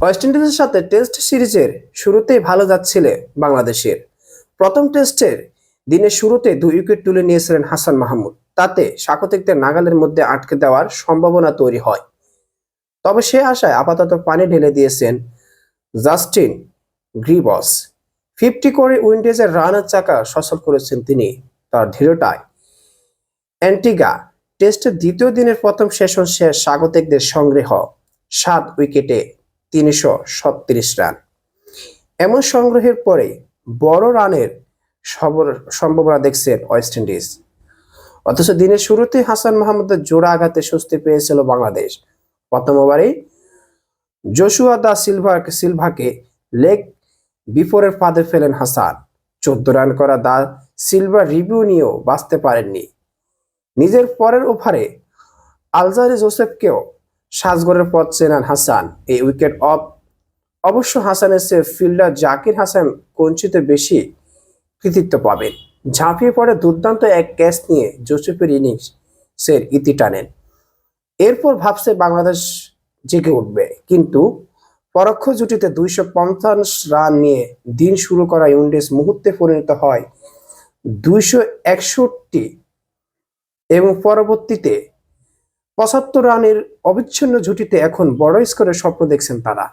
West ইন্ডিজের সাথে test সিরিজের শুরুতেই ভালো যাচ্ছিল বাংলাদেশের। প্রথম টেস্টের দিনের শুরুতে 2 উইকেট তুলে নিয়েছিলেন হাসান মাহমুদ। তাতে স্বাগতিকদের নাগালের মধ্যে আটকে দেওয়ার সম্ভাবনা তৈরি হয়। তবে সে আশায় আপাতত পানি ঢেলে দিয়েছেন জাস্টিন গ্রিবস। 50 করে উইন্ডিজের রানের চাকা সচল করেছেন তিনি। তার দৃঢ়তায় অ্যান্টিগা টেস্টের দ্বিতীয় দিনের প্রথম সেশন শেষ স্বাগতিকদের সংগ্রহ 7 উইকেটে 336 রান। এমন সংগ্রহের পরে বড় রানের সম্ভাবনা দেখছেন ওয়েস্ট ইন্ডিজ। অথচ দিনের শুরুতে হাসান মাহমুদের জোড়া আঘাতে স্বস্তি পেয়েছিল বাংলাদেশ। প্রথম ওভারেই জোশুয়া দা সিলভাকে লেগ বিফোরের ফাঁদে ফেলেন হাসান। 14 রান করা দা সিলভা রিভিউ নিয়েও বাঁচতে পারেননি। নিজের পরের ওভারে আলজারি জোসেফকেও সাজঘরের পথ চেনান হাসান। এই উইকেট অবশ্য হাসানের চেয়ে ফিল্ডার জাকির হাসান কঞ্চিতে বেশি কৃতিত্ব পাবেন। ঝাঁপিয়ে পড়ে দুর্দান্ত এক ক্যাচ নিয়ে জোসেফের ইনিংসের ইতি টানেন। এরপর ভাবছে বাংলাদেশ জেগে উঠবে, কিন্তু পরোক্ষ জুটিতে 250 রান নিয়ে দিন শুরু করা উইন্ডিজ মুহূর্তে পরিণত হয় 261 এবং পরবর্তীতে 75 রানের অবিচ্ছিন্ন জুটিতে এখন বড় স্কোরের স্বপ্ন দেখছেন তারা।